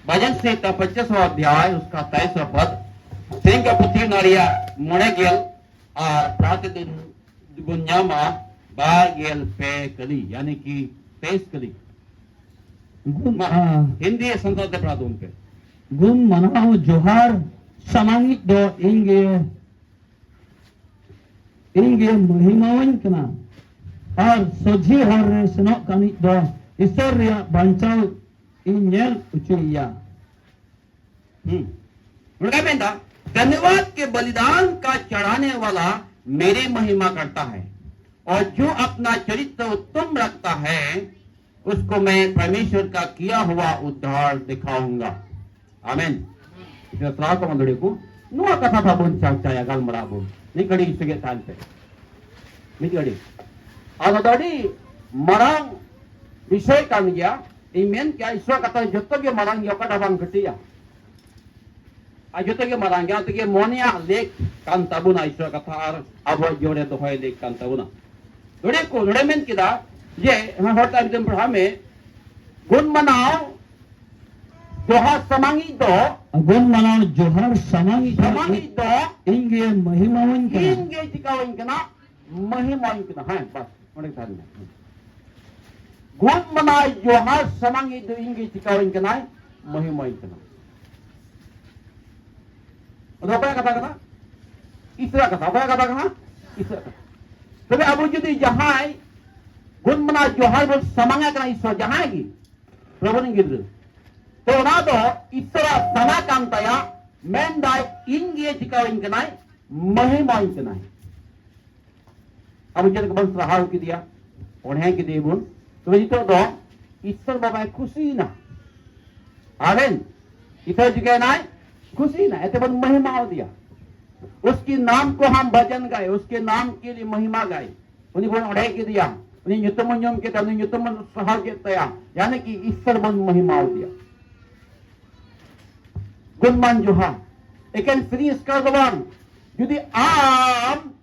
भजन संहिता 25वां अध्याय उसका 23वां पद Sehingga का पुथी नारिया मोने गेल और प्रातिदिन गुन्यामा बार गेल पे कली यानी कि 23 कली हिंदी संस्कृत प्रादुन पे gun manao johar samangit do inge mahimawan kana ar soji har re senok kanit do isor ria bancau inyel ucuya उनका बेटा धन्यवाद के बलिदान का चढ़ाने वाला मेरी महिमा करता है और जो अपना चरित्र उत्तम रखता है उसको मैं परमेश्वर का किया हुआ उद्धार दिखाऊंगा आमीन इसे सलाह को मंडली को नुआ कथा था बोल चाचा गाल मरा बोल नहीं कड़ी इसके तान पे नहीं कड़ी आज दादी मरांग विषय कान गया इमेन क्या ईश्वर कथा जत्तो के मरांग यो का डबांग घटिया Ajo tege marangga tege monia lek kan tabuna isra kata ar abo jore to hoy lek kan tabuna dore ko dore men kida ye ha hota bidem pahame gun manao johar samangi do gun manao johar samangi do inge mahimawan kana inge jikawan kana mahimawan kana ha bas onek tadi gun manao johar samangi do inge jikawan kana mahimawan kana apa yang kata-kata? Istilah kata. Apa yang kata-kata? Istilah kata. Tapi abu jadi jahai, gun mana johar ber samanga kena istilah jahai lagi. Berapa nih gitu? तो ना तो इतना सना काम तया मैं दाय इंगे जिका इनके नाय महिमा इनके नाय अब जब कबल सहार की दिया उन्हें की दे बुन तो ये तो ईश्वर बाबा खुशी ना आमेन ईश्वर जी के नाय खुशी ना ऐसे बन महिमा हो दिया उसके नाम को हम भजन गाए उसके नाम के लिए महिमा गाए उन्हीं बन उन्हें की दिया उन्हीं युतमन्यम के तने युतमन सहार के तया यानी कि ईश्वर बन महिमा हो दिया Gunman Johan. Ikan friska kawan. Jadi am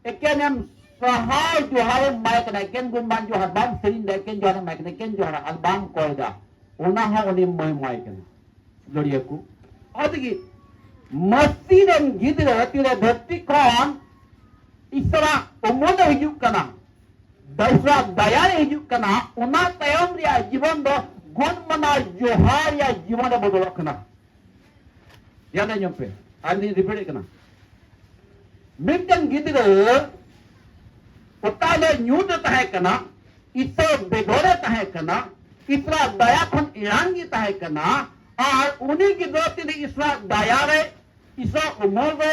ikan yang sahai Johan mai kena ikan gunman Johan bang serin dah ikan Johan mai kena ikan Johan albang kau dah. Ona ha oni mai kena. Lori aku. Adagi mesti dan gidra tidak berarti kon isra umur hidup kena. Dasra daya hidup kena. Ona tayam dia jiwan do gunmana Johan ya jiwan dah bodolok kena. Yang dah nyampe. Andi repeat kena. Mungkin gitu utale nyut tahe kena, itu begore tahe kena, isra daya pun irangi tahe kena, और उन्हीं की दोस्ती ने इसरा दया रे, इसरा उमर रे,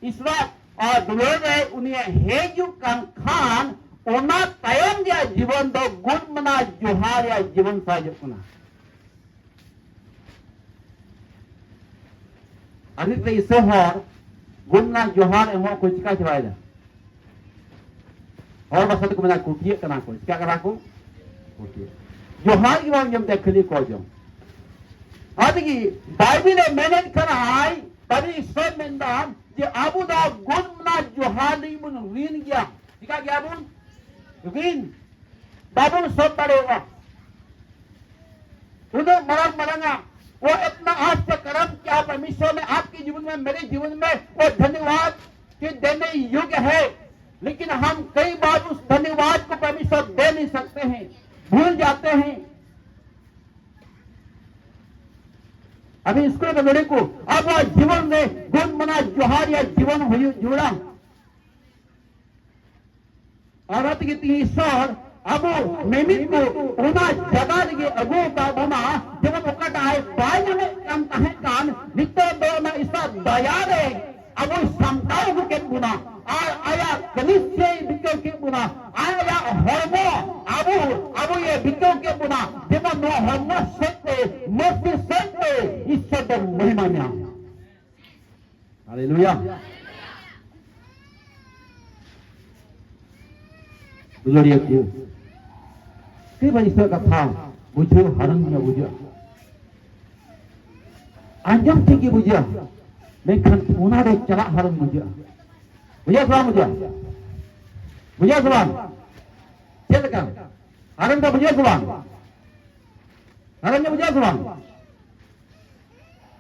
इसरा और दुलर रे, उन्हें हेजु कंखान, उन्हें तयम या जीवन दो गुण मना जुहार या जीवन साजो कना. Anik le isohor guna johar emo ko chika chwaida और बस तो मैंने कुटिए कना को क्या करा को कुटिए जोहार की बात जब देखली को जो आज की बाइबल मैंने करा है तभी ईश्वर में दान ये आबू दा गुण ना जोहार नहीं मुन रीन गया दिखा गया बुन रीन बाबू सब पड़ेगा उन्हें मरंगा वो इतना आपका कर्म क्या परमेश्वर ने आपके जीवन में मेरे जीवन में वो धन्यवाद के देने योग्य है लेकिन हम कई बार उस धन्यवाद को परमेश्वर दे नहीं सकते हैं भूल जाते हैं अभी इसको बगड़े को अब वह जीवन में गुण मना जोहार या जीवन हुई जुड़ा औरत की तीसर अब मेमित को उना जगह लगे अगो का बना जब ओकट आए बाय में काम तहे कान नित्य दो ना इसका दया रे अब समताओ को के बुना आया कनिष्ठ बिको के बुना आया हरमो अब ये बिको के बुना जब नो हरमो सत्य मस्ती सत्य ईश्वर की महिमा में hallelujah Gloria a Dios. Cái bài sơ cặp thảo buju haram ya buju. Anjam tinggi buju. Mengkan una de celak haram buju. Buju salam buju. Buju salam. Silakan. Haram ka buju salam. Haramnya buju salam.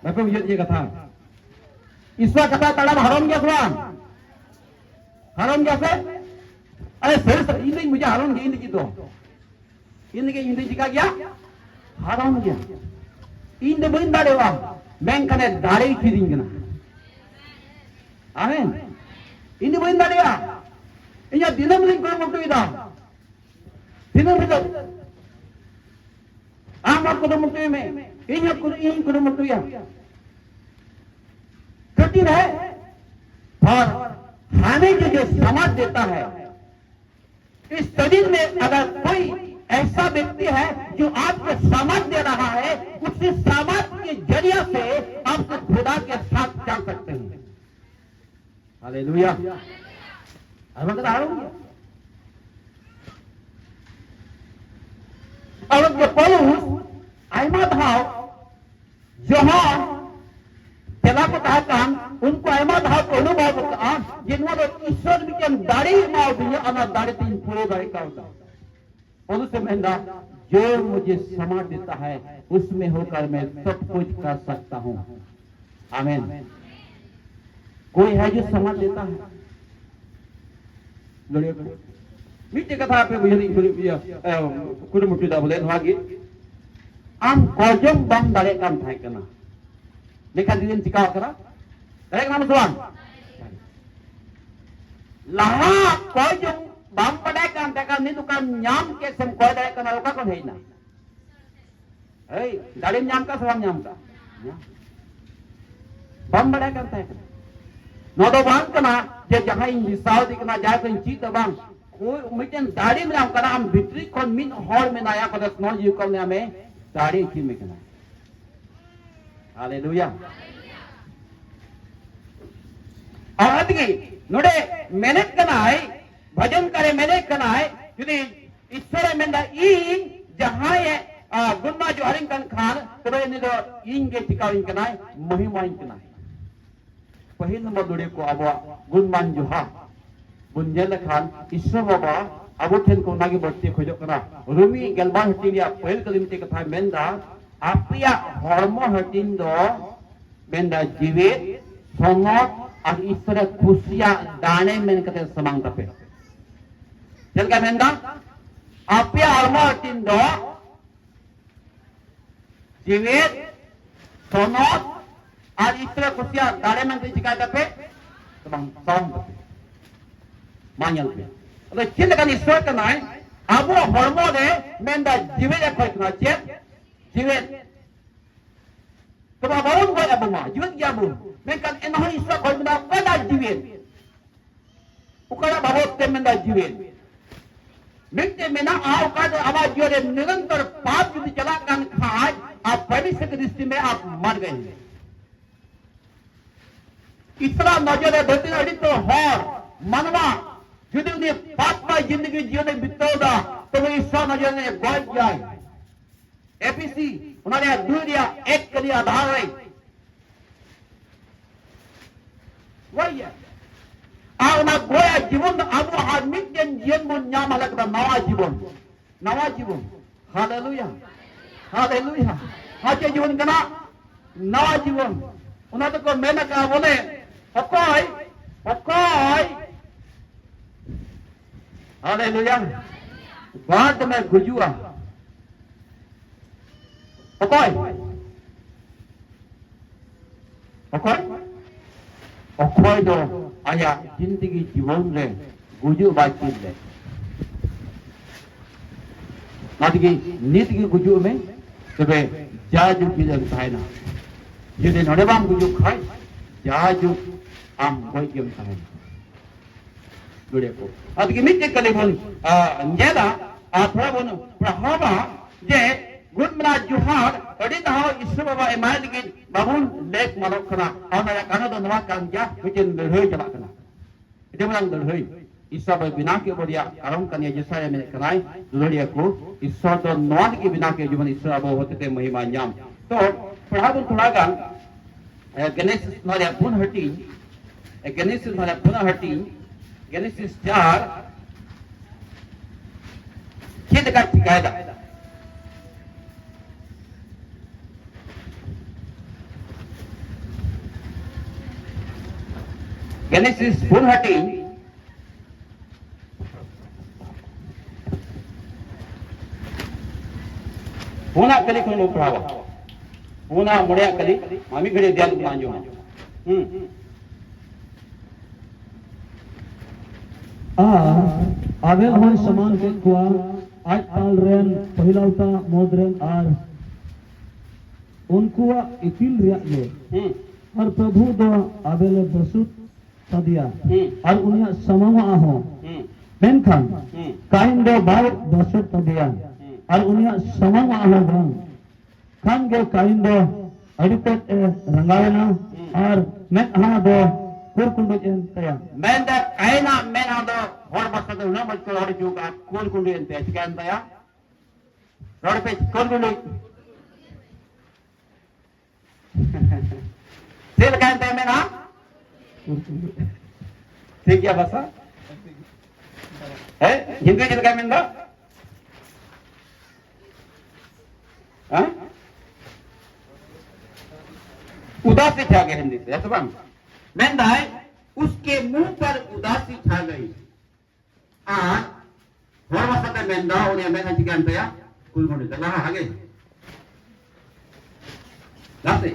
Apa menjadi kata? Iswa kata dalam haram क्या सुन? Haram कैसे? अरे फिर ini मुझे haram क्या ini gitu? Ini के ini jika क्या? Haram क्या? Ini bukan dari wah. Mengkane dari kiring kena. Amin. Ini bukan dari wah. Ini dinam link kurang waktu itu. Dinam itu. Amat kurang waktu ini. Ini kurang waktu ya. कठिन है और हमें जो समाज देता है इस शरीर में अगर कोई ऐसा व्यक्ति है जो आपको समाज दे रहा है उसी समाज के जरिए से आप खुदा के साथ जा सकते हैं हालेलुया और जो पौलुस आयमा भाव जहां चला को tahakan उनको एमा भाव को अनुभव करता जिन्होंने ईश्वर बिचन दाढ़ी मार दिया अना दाढ़ी तीन पूरे दाढ़ी का होता उनसे महंगा जो मुझे समाज देता है उसमें होकर मैं सब कुछ कर सकता हूँ आमीन कोई है जो समाज देता है मीठे कथा पे मुझे कुछ मुट्ठी दा बोले वहाँ की आम कोजम बम दाढ़ी काम था करना लेकिन दिन चिकाव करा डायरेक्ट नाम सुन लहा कोई जो बम पड़े काम तक नहीं तो काम न्याम के सम कोई डायरेक्ट करना लोका कौन है ना ए दाढ़ी न्याम का सवाल न्याम का बम पड़े काम तक नौ तो बम करना जे जहाँ इन विसाव दिखना जाए तो इन चीज़ तो बम कोई मिशन दाढ़ी में नाम करना हम बिट्री कौन मिन हॉल में नाया कदर स्नो जीव कौन ने हमें दाढ़ी चीज़ में करना हालेलुया और अदगी नोडे मेहनत करना है भजन करे मेहनत करना है यदि ईश्वर मेंदा इन जहां ये गुन्मा जो हरिंग कन खान तो ने दो इन के टिकाविंग करना है महिमाइन करना है पहिल नंबर नोडे को अब गुन्मान जो हा बुंजेल खान ईश्वर बाबा अब ठेन को नागी बढ़ती खोजो करना रूमी गलबान हटिया पहिल कलिमते कथा मेंदा आपिया हॉर्मो हटिन दो मेंदा जीवित संगत और ईश्वर खुशियां दाने में कते समांग तपे चल का मेंदा आपिया हॉर्मो हटिन दो जीवित संगत और ईश्वर खुशियां दाने में कते चिकाय तपे समांग तपे मान्यल पे तो चिल का ईश्वर का नाय अब वो हॉर्मो दे मेंदा जीवित एक कोई चेक जीवित तो बाबून को अब मां जीवित क्या बोल मैं कल इन हर ईश्वर को बना कदा जीवित उकड़ा बाबू ते मेंदा जीवित मिट्टे में ना आओ का तो आवाज जोरे निरंतर पाप यदि चला कान खाए आप भविष्य की दृष्टि में आप मर गए इतना नजर धरती अड़ी तो हर मनवा यदि उन्हें पापमय जिंदगी जीवन बिताओगा तो वो ईश्वर नजर ने गौर जाए एपीसी उन्होंने दुनिया एक के लिए आधार है वही है आना गोया जीवन अब आदमी जन जीवन में नाम अलग का नवा जीवन हालेलुया हालेलुया आचे जीवन कना नवा जीवन उन्होंने को मैंने कहा बोले ओकोय हालेलुया बाद में गुजुआ ओकोय दो आया जिंदगी जीवन रे गुजु बातचीत ले नादगी नीत की गुजु में तबे जाजु की लगता है ना यदि नड़ेबाम गुजु खाए जाजु आम कोई गेम खाए जुड़े को नादगी मिट्टे कले बोल नेला थोड़ा बोल प्रभावा जे गुड मना जुहार अड़ी ना हो ईश्वर बाबा एमाय लगी बाबून लेक मालक कना और ना काना तो नवा काम जा बिचन लड़ाई चला कना इते मनांग लड़ाई ईश्वर बाबा बिना के बोलिया आराम कनिया जैसा में कनाई लड़िया को ईश्वर तो नवा के बिना के जीवन ईश्वर बाबा होते ते महिमा न्याम तो पढ़ाबुन थोड़ा गान गेनेसिस नरिया पुन हटी गेनेसिस नरिया पुन हटी गेनेसिस 4 खेद का शिकायत Genesis 4:13. Puna kali kung luprawa. Puna mulia kali, mami gede dia manjo. आवेल हन समान के कुआ आज ताल रेन पहिलाउता मोदरेन आर उनकुआ इकिल रिया ले और प्रभु दो आवेले बसुत सदिया और उन्हें समावा आहो मेनखान काइन दो बार बसुत सदिया और उन्हें समावा आहो बंग खान के काइन दो अडिपेट रंगावेना और मैं हाँ दो kurkundu entaya Menda kaina mena do hor basada na mal ko hor juga kurkundu entaya sekian entaya hor pe kurkundu sel kan entaya mena ठीक है भाषा है हिंदी किस का मिलता हाँ उदासी छा गए हिंदी से ऐसा बात मेंदा है उसके मुंह पर उदासी छा गई हर वक्त मेंदा उन्हें मेंदा चिकन पे या कुल मुंडे चला आगे लाते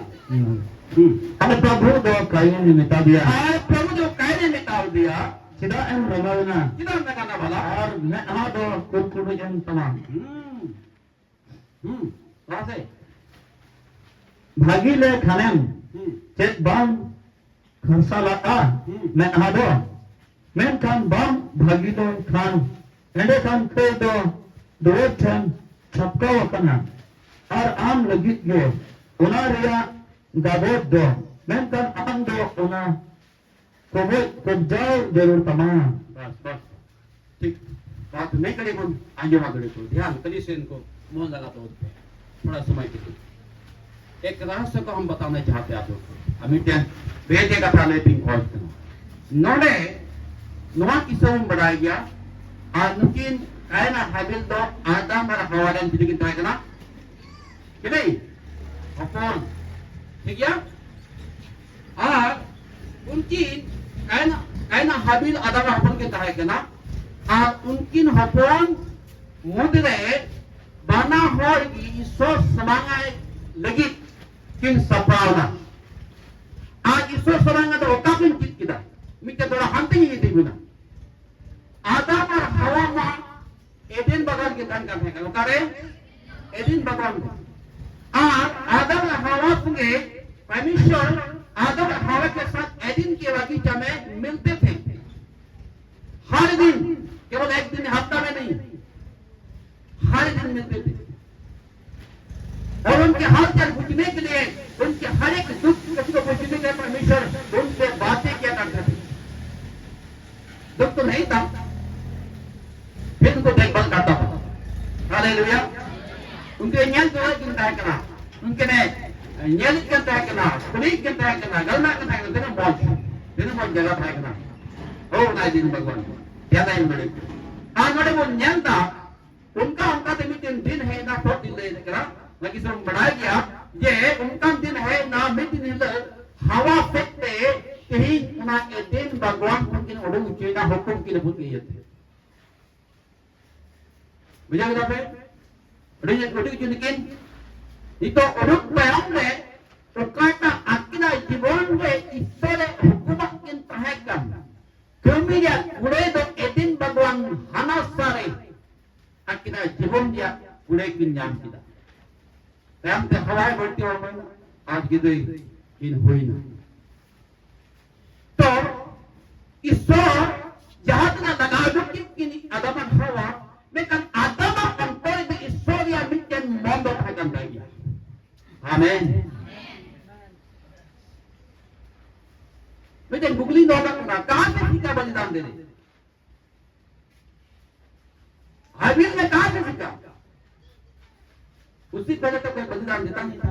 और प्रभु दो काइन ने मिटा दिया प्रभु जो काइन ने मिटा दिया सीधा एम रंगावना सीधा मैं करना वाला और मैं हाँ दो कुरकुरे जन तमाम कहाँ से भागीले खानेम चेत बाम खरसाला मैं हाँ दो मैं खान बाम भागीलो खान एंडे खान पे दो ठन छपका वकना और आम लगी गए उनारिया गाबोद दो मैं खान आम दो उना को जाओ जरूर तमाम बस बस ठीक बात नहीं करे कौन आगे वागड़े को ध्यान करी से इनको मोन लगा तो थोड़ा समय के लिए एक रहस्य को हम बताना चाहते हैं आप लोग को हमें क्या बेटे का था लेकिन खोज करना नोड़े नोआ किस्म बढ़ाया गया और नुकिन कहना हाबिल तो आदम और हवा ने बिजली की तरह करना कि नहीं अपन ठीक है और उनकी कहना हाबिल आदम और अपन की तरह करना और उनकी अपन मुद्रे बना हो ईश्वर समांगाए लगी किन सपावना आज ईश्वर समांगा तो ओकापिन कित किदा मिक्के थोड़ा हंते ही दिबुना आदम और हवा मा एदेन बगान के दान करते हैं ओकारे एदेन बगान और आदम और हवा पुगे परमेश्वर आदम और हवा के साथ एदेन के बगीचा में मिलते थे हर दिन केवल एक दिन हफ्ता में नहीं हर दिन मिलते थे और उनके हालचाल पूछने के लिए उनके हर एक दुख को पूछने के लिए परमेश्वर उनसे बातें किया करते थे दुख तो नहीं था फिर उनको देखभाल करता था हालेलुया उनके न्याय तो चिंता करना उनके ने न्याय चिंता करना पुलिस चिंता करना गलना चिंता करना दिन मौज जगह था करना ओ ना दिन भगवान क्या था इन बड़े आज बड़े वो न्याय था उनका तो मित्र दिन है ना तो दिन ले करा लगी सब बढ़ाया गया ये उनका दिन है ना मित्र दिन हवा फेंकते कहीं ना ए दिन भगवान उनके उड़ू चेना हुकुम की नबूत की थे बुझा गया पे उड़ी चुनिकिन itu urut bayangnya berkata akhirnya জীবন রে ঈশ্বরে হুকুমাকিন তাহেকান kemudian mulai do edin bagwan hanasare akhirnya Jibon dia mulai kinyam kita yang te hawai berarti orang आज gitu in hoina तो ईश्वर जहां तक लगा दो कि आदम हवा में kan आदम अंतर में ईश्वर या मिटन मोंदो थाकन गया आमेन बेटे गुगली नोटा करना कहां से सीखा बलिदान देने हाबिल ने कहां से सीखा उसी पहले तो कोई बलिदान देता नहीं था